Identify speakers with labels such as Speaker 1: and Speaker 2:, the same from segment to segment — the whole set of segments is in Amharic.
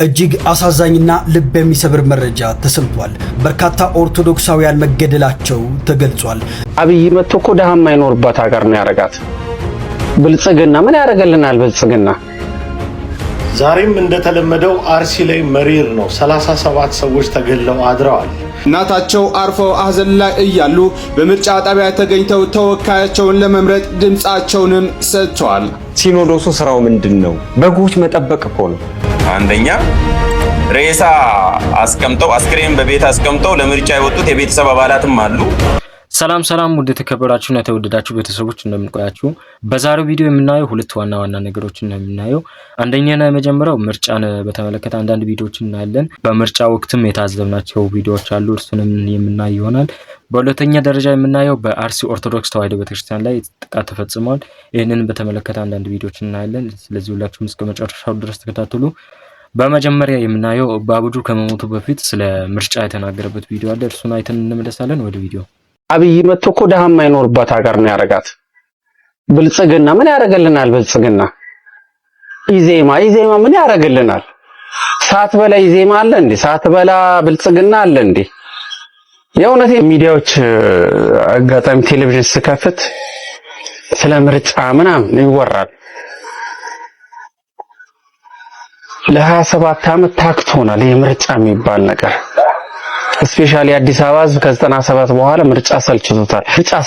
Speaker 1: እጅግ አሳዛኝና ልብ የሚሰብር መረጃ ተሰምቷል። በርካታ ኦርቶዶክሳውያን መገደላቸው ተገልጿል።
Speaker 2: አብይ መጥቶ እኮ ደሃ የማይኖርባት ሀገር ነው ያረጋት። ብልጽግና ምን ያረጋልናል? ብልጽግና
Speaker 3: ዛሬም እንደተለመደው አርሲ ላይ መሪር ነው። 37 ሰዎች ተገለው አድረዋል።
Speaker 4: እናታቸው አርፈው ሐዘን ላይ እያሉ በምርጫ ጣቢያ ተገኝተው ተወካያቸውን ለመምረጥ ድምጻቸውንም ሰጥተዋል።
Speaker 5: ሲኖዶሱ ስራው ምንድነው? በጎች መጠበቅ እኮ ነው።
Speaker 6: አንደኛ ሬሳ አስቀምጠው አስክሬን በቤት አስቀምጠው ለምርጫ የወጡት የቤተሰብ አባላትም አሉ።
Speaker 7: ሰላም ወደ ተከበራችሁና የተወደዳችሁ ቤተሰቦች እንደምንቆያችሁ፣ በዛሬው ቪዲዮ የምናየው ሁለት ዋና ነገሮችን ነው የምናየው። አንደኛና የመጀመሪያው ምርጫን በተመለከተ አንዳንድ ቪዲዮዎችን እናያለን። በምርጫ ወቅትም የታዘብናቸው ቪዲዮዎች አሉ፣ እርሱንም የምናይ ይሆናል። በሁለተኛ ደረጃ የምናየው በአርሲ ኦርቶዶክስ ተዋሕዶ ቤተክርስቲያን ላይ ጥቃት ተፈጽሟል። ይህንን በተመለከተ አንዳንድ ቪዲዮዎችን እናያለን። ስለዚህ ሁላችሁም እስከ መጨረሻው ድረስ ተከታተሉ። በመጀመሪያ የምናየው ባቡጁ ከመሞቱ በፊት ስለ ምርጫ የተናገረበት ቪዲዮ አለ፣ እርሱን አይተን እንመለሳለን። ወደ ቪዲዮ።
Speaker 2: አብይ መጥቶ እኮ ደሃ የማይኖርባት ሀገር ነው ያረጋት። ብልጽግና ምን ያረጋልናል? ብልጽግና ኢዜማ ምን ያረጋልናል? ሰዓት በላ ኢዜማ አለ እንዴ? ሰዓት በላ ብልጽግና አለ እንዴ? የእውነት ሚዲያዎች አጋጣሚ ቴሌቪዥን ስከፍት ስለ ምርጫ ምናምን ይወራል። ለ27 ዓመት ታክቶናል ይሄ ምርጫ የሚባል ነገር። ስፔሻሊ አዲስ አበባ ህዝብ ከ97 በኋላ ምርጫ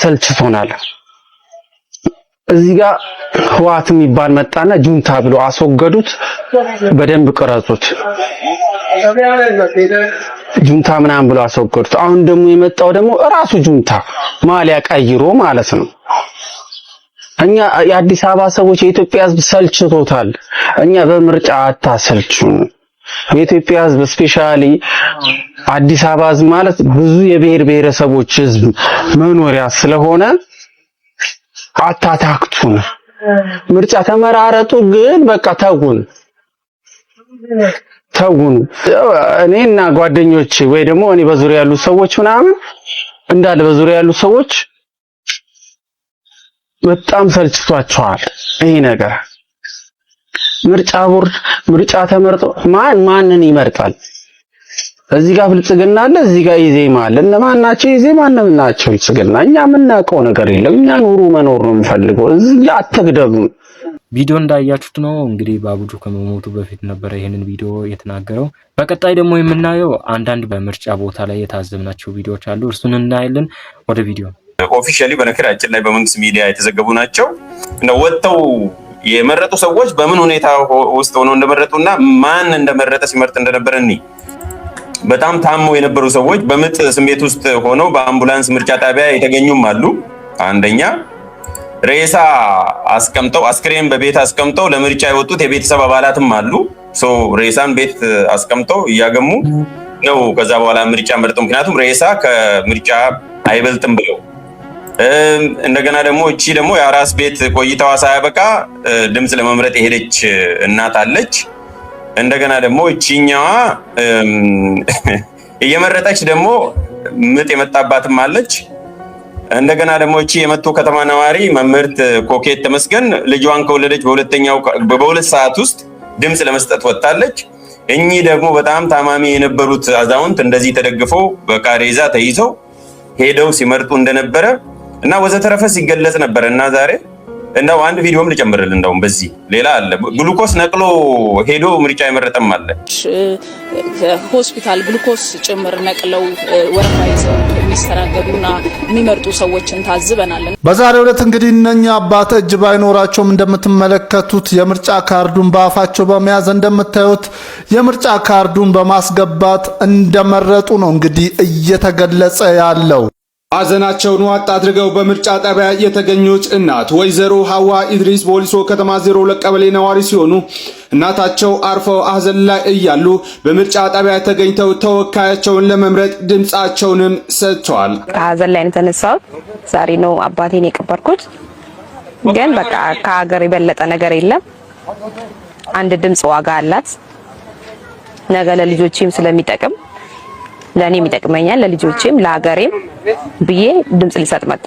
Speaker 2: ሰልችቶናል። እዚህ ጋር ህዋት የሚባል መጣና ጁንታ ብሎ አስወገዱት። በደንብ ቅረጹት። ጁንታ ምናምን ብሎ አስወገዱት። አሁን ደግሞ የመጣው ደግሞ ራሱ ጁንታ ማሊያ ቀይሮ ማለት ነው። እኛ የአዲስ አበባ ሰዎች የኢትዮጵያ ህዝብ ሰልችቶታል። እኛ በምርጫ አታሰልቹን። የኢትዮጵያ ህዝብ ስፔሻሊ አዲስ አበባ ህዝብ ማለት ብዙ የብሔር ብሔረሰቦች ህዝብ መኖሪያ ስለሆነ አታታክቱን። ምርጫ ተመራረጡ፣ ግን በቃ ተጉን። እኔና ጓደኞቼ ወይ ደግሞ እኔ በዙሪያ ያሉ ሰዎች ምናምን እንዳለ በዙሪያ ያሉ ሰዎች በጣም ሰልችቷቸዋል ይሄ ነገር። ምርጫ ቦርድ ምርጫ ተመርጦ ማንን ይመርጣል? እዚህ ጋር ብልጽግና አለ፣ እዚህ ጋር ኢዜማ አለ። እነማን ናቸው? ኢዜማ እነማን ናቸው? ብልጽግና እኛ የምናውቀው ነገር የለም። እኛ ኑሩ መኖር ነው የምፈልገው። እዚህ አትግደሉ።
Speaker 7: ቪዲዮ እንዳያችሁት ነው እንግዲህ ባቡጁ ከመሞቱ በፊት ነበር ይሄንን ቪዲዮ የተናገረው። በቀጣይ ደግሞ የምናየው አንዳንድ በምርጫ ቦታ ላይ የታዘብናቸው ቪዲዮዎች አሉ፣ እርሱን እናያለን። ወደ ቪዲዮ።
Speaker 6: ኦፊሻሊ በነገራችን ላይ በመንግስት ሚዲያ የተዘገቡ ናቸው እና ወጥተው የመረጡ ሰዎች በምን ሁኔታ ውስጥ ሆነው እንደመረጡና ማን እንደመረጠ ሲመርጥ እንደነበረ በጣም ታመው የነበሩ ሰዎች በምጥ ስሜት ውስጥ ሆነው በአምቡላንስ ምርጫ ጣቢያ የተገኙም አሉ። አንደኛ ሬሳ አስቀምጠው አስክሬን በቤት አስቀምጠው ለምርጫ የወጡት የቤተሰብ አባላትም አሉ። ሬሳን ቤት አስቀምጠው እያገሙ ነው ከዛ በኋላ ምርጫ መርጠው፣ ምክንያቱም ሬሳ ከምርጫ አይበልጥም ብለው። እንደገና ደግሞ እቺ ደግሞ የአራስ ቤት ቆይታዋ ሳያበቃ ድምጽ ለመምረጥ የሄደች እናት አለች። እንደገና ደግሞ እቺኛዋ እየመረጠች ደግሞ ምጥ የመጣባትም አለች። እንደገና ደግሞ እቺ የመቱ ከተማ ነዋሪ መምህርት ኮኬት ተመስገን ልጇን ከወለደች በሁለት ሰዓት ውስጥ ድምጽ ለመስጠት ወጣለች። እኚህ ደግሞ በጣም ታማሚ የነበሩት አዛውንት እንደዚህ ተደግፈው በቃሬዛ ተይዘው ሄደው ሲመርጡ እንደነበረ እና ወዘተረፈ ሲገለጽ ነበር። እና ዛሬ እንደው አንድ ቪዲዮም ልጨምርል። እንደውም በዚህ ሌላ አለ፣ ግሉኮስ ነቅሎ ሄዶ ምርጫ የመረጠም አለ።
Speaker 8: ሆስፒታል ግሉኮስ ጭምር ነቅለው ወረፋ ይዘው የሚስተናገዱና የሚመርጡ ሰዎችን ታዝበናል።
Speaker 9: በዛሬው ዕለት እንግዲህ እነኛ አባት እጅ ባይኖራቸውም እንደምትመለከቱት የምርጫ ካርዱን በአፋቸው በመያዝ እንደምታዩት የምርጫ ካርዱን በማስገባት እንደመረጡ ነው እንግዲህ እየተገለጸ ያለው።
Speaker 4: ሐዘናቸውን ዋጥ አድርገው በምርጫ ጣቢያ የተገኙት እናት ወይዘሮ ሐዋ ኢድሪስ በወሊሶ ከተማ 02 ቀበሌ ነዋሪ ሲሆኑ እናታቸው አርፈው ሐዘን ላይ እያሉ በምርጫ ጣቢያ ተገኝተው ተወካያቸውን ለመምረጥ ድምጻቸውንም ሰጥተዋል።
Speaker 10: ሐዘን ላይ ተነሳሁት። ዛሬ ነው አባቴን የቀበርኩት። ግን በቃ ከሀገር የበለጠ ነገር የለም። አንድ ድምጽ ዋጋ አላት። ነገ ለልጆቼም ስለሚጠቅም ለኔም ይጠቅመኛል፣ ለልጆቼም ለሀገሬም ብዬ ድምጽ ልሰጥ መጣ።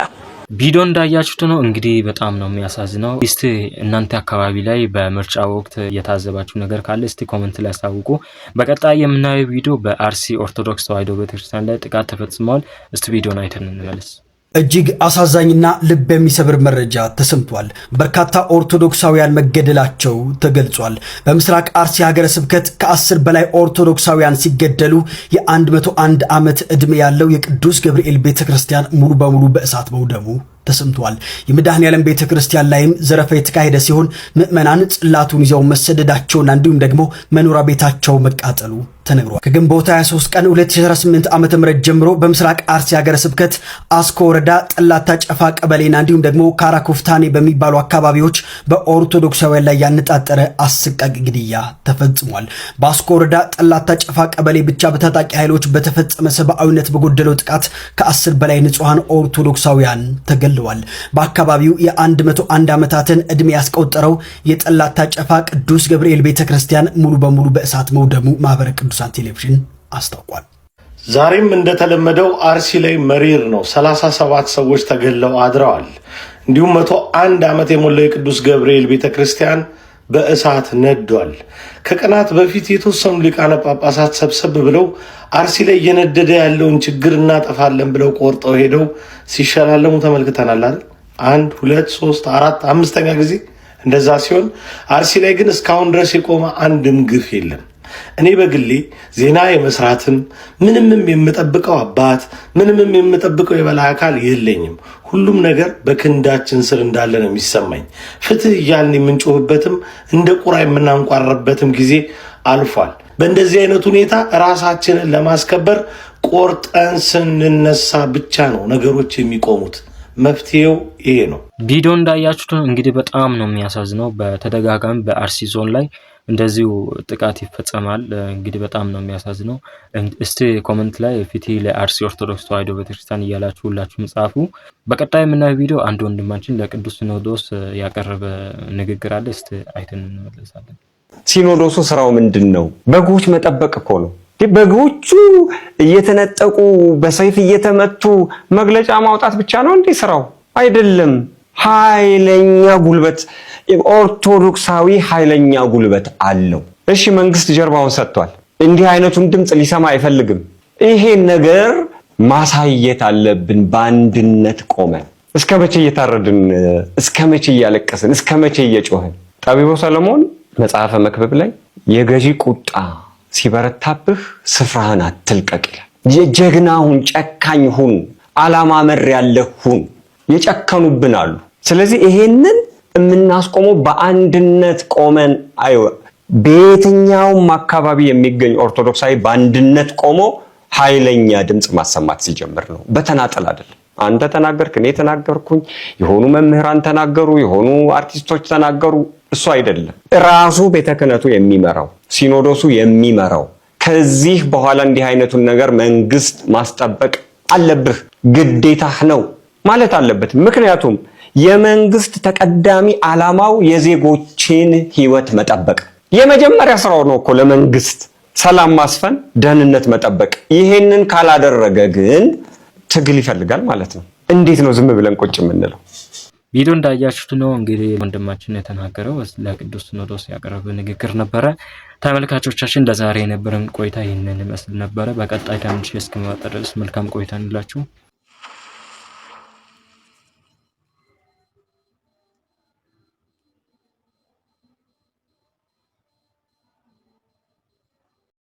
Speaker 7: ቪዲዮ እንዳያችሁት ነው እንግዲህ በጣም ነው የሚያሳዝነው። እስቲ እናንተ አካባቢ ላይ በምርጫ ወቅት የታዘባችሁ ነገር ካለ እስቲ ኮሜንት ላይ አሳውቁ። በቀጣይ የምናየው ቪዲዮ በአርሲ ኦርቶዶክስ ተዋሕዶ ቤተክርስቲያን ላይ ጥቃት ተፈጽሟል። እስቲ ቪዲዮን አይተን እንመለስ።
Speaker 1: እጅግ አሳዛኝና ልብ የሚሰብር መረጃ ተሰምቷል። በርካታ ኦርቶዶክሳውያን መገደላቸው ተገልጿል። በምስራቅ አርሲ ሀገረ ስብከት ከ10 በላይ ኦርቶዶክሳውያን ሲገደሉ የ101 ዓመት ዕድሜ ያለው የቅዱስ ገብርኤል ቤተክርስቲያን ሙሉ በሙሉ በእሳት መውደሙ ተሰምቷል። የመድኃኔዓለም ቤተክርስቲያን ላይም ዘረፋ የተካሄደ ሲሆን ምዕመናን ጽላቱን ይዘው መሰደዳቸውና እንዲሁም ደግሞ መኖሪያ ቤታቸው መቃጠሉ ተነግሯል። ከግንቦት 23 ቀን 2018 ዓ.ም ጀምሮ በምስራቅ አርሲ ሀገረ ስብከት አስኮ ወረዳ ጠላታ ጨፋ ቀበሌና እንዲሁም ደግሞ ካራኮፍታኔ በሚባሉ አካባቢዎች በኦርቶዶክሳውያን ላይ ያነጣጠረ አሰቃቂ ግድያ ተፈጽሟል። በአስኮ ወረዳ ጠላታ ጨፋ ቀበሌ ብቻ በታጣቂ ኃይሎች በተፈጸመ ሰብአዊነት በጎደለው ጥቃት ከ10 በላይ ንጹሃን ኦርቶዶክሳውያን ተገለዋል። በአካባቢው የ101 ዓመታትን ዕድሜ ያስቆጠረው የጠላታ ጨፋ ቅዱስ ገብርኤል ቤተክርስቲያን ሙሉ በሙሉ በእሳት መውደሙ ማህበረ ቅዱሳን ቴሌቪዥን አስታውቋል።
Speaker 3: ዛሬም እንደተለመደው አርሲ ላይ መሪር ነው። 37 ሰዎች ተገለው አድረዋል። እንዲሁም 101 ዓመት የሞላው የቅዱስ ገብርኤል ቤተክርስቲያን በእሳት ነዷል። ከቀናት በፊት የተወሰኑ ሊቃነ ጳጳሳት ሰብሰብ ብለው አርሲ ላይ እየነደደ ያለውን ችግር እናጠፋለን ብለው ቆርጠው ሄደው ሲሸላለሙ ተመልክተናል አይደል? 1 2 3 4 5ኛ ጊዜ እንደዛ ሲሆን፣ አርሲ ላይ ግን እስካሁን ድረስ የቆመ አንድም ግፍ የለም። እኔ በግሌ ዜና የመስራትም ምንምም የምጠብቀው አባት ምንምም የምጠብቀው የበላይ አካል የለኝም። ሁሉም ነገር በክንዳችን ስር እንዳለ ነው የሚሰማኝ። ፍትህ እያልን የምንጮህበትም እንደ ቁራ የምናንቋረበትም ጊዜ አልፏል። በእንደዚህ አይነት ሁኔታ ራሳችንን ለማስከበር ቆርጠን ስንነሳ ብቻ ነው ነገሮች የሚቆሙት። መፍትሄው ይሄ ነው።
Speaker 7: ቪዲዮ እንዳያችሁት እንግዲህ በጣም ነው የሚያሳዝነው። በተደጋጋሚ በአርሲ ዞን ላይ እንደዚሁ ጥቃት ይፈጸማል። እንግዲህ በጣም ነው የሚያሳዝነው። እስቲ ኮሜንት ላይ ፍትህ ለአርሲ ኦርቶዶክስ ተዋሕዶ ቤተክርስቲያን እያላችሁ ሁላችሁም ጻፉ። በቀጣይ የምናየው ቪዲዮ አንድ ወንድማችን ለቅዱስ ሲኖዶስ ያቀረበ ንግግር አለ። እስቲ አይተን እንመለሳለን።
Speaker 5: ሲኖዶሱ ስራው ምንድን ነው? በጎች መጠበቅ እኮ ነው። በጎቹ እየተነጠቁ በሰይፍ እየተመቱ መግለጫ ማውጣት ብቻ ነው እንዴ ስራው? አይደለም። ኃይለኛ ጉልበት፣ ኦርቶዶክሳዊ ኃይለኛ ጉልበት አለው። እሺ መንግስት ጀርባውን ሰጥቷል። እንዲህ አይነቱን ድምጽ ሊሰማ አይፈልግም። ይሄን ነገር ማሳየት አለብን። በአንድነት ቆመን እስከ መቼ እየታረድን፣ እስከ መቼ እያለቀስን፣ እስከ መቼ እየጮህን? ጠቢቡ ሰለሞን መጽሐፈ መክብብ ላይ የገዢ ቁጣ ሲበረታብህ ስፍራህን አትልቀቅ ይላል። የጀግና ሁን፣ ጨካኝ ሁን፣ ዓላማ መር ያለህ ሁን። የጨከኑብን አሉ። ስለዚህ ይሄንን የምናስቆመው በአንድነት ቆመን በየትኛውም አካባቢ የሚገኝ ኦርቶዶክሳዊ በአንድነት ቆሞ ኃይለኛ ድምጽ ማሰማት ሲጀምር ነው። በተናጠል አይደለም። አንተ ተናገርክ፣ እኔ ተናገርኩኝ፣ የሆኑ መምህራን ተናገሩ፣ የሆኑ አርቲስቶች ተናገሩ፣ እሱ አይደለም። ራሱ ቤተ ክህነቱ የሚመራው ሲኖዶሱ የሚመራው። ከዚህ በኋላ እንዲህ አይነቱን ነገር መንግስት ማስጠበቅ አለብህ፣ ግዴታህ ነው ማለት አለበት። ምክንያቱም የመንግስት ተቀዳሚ ዓላማው የዜጎችን ህይወት መጠበቅ የመጀመሪያ ስራው ነው እኮ ለመንግስት ሰላም ማስፈን፣ ደህንነት መጠበቅ። ይሄንን ካላደረገ ግን ትግል ይፈልጋል ማለት ነው። እንዴት ነው ዝም ብለን ቁጭ የምንለው?
Speaker 7: ቪዲዮ እንዳያችሁት ነው እንግዲህ ወንድማችን የተናገረው ለቅዱስ ሲኖዶስ ያቀረበ ንግግር ነበረ። ተመልካቾቻችን ለዛሬ የነበረን ቆይታ ይህንን ይመስል ነበረ። በቀጣይ ተመልሼ እስክመጣ ድረስ መልካም ቆይታ እንላችሁ።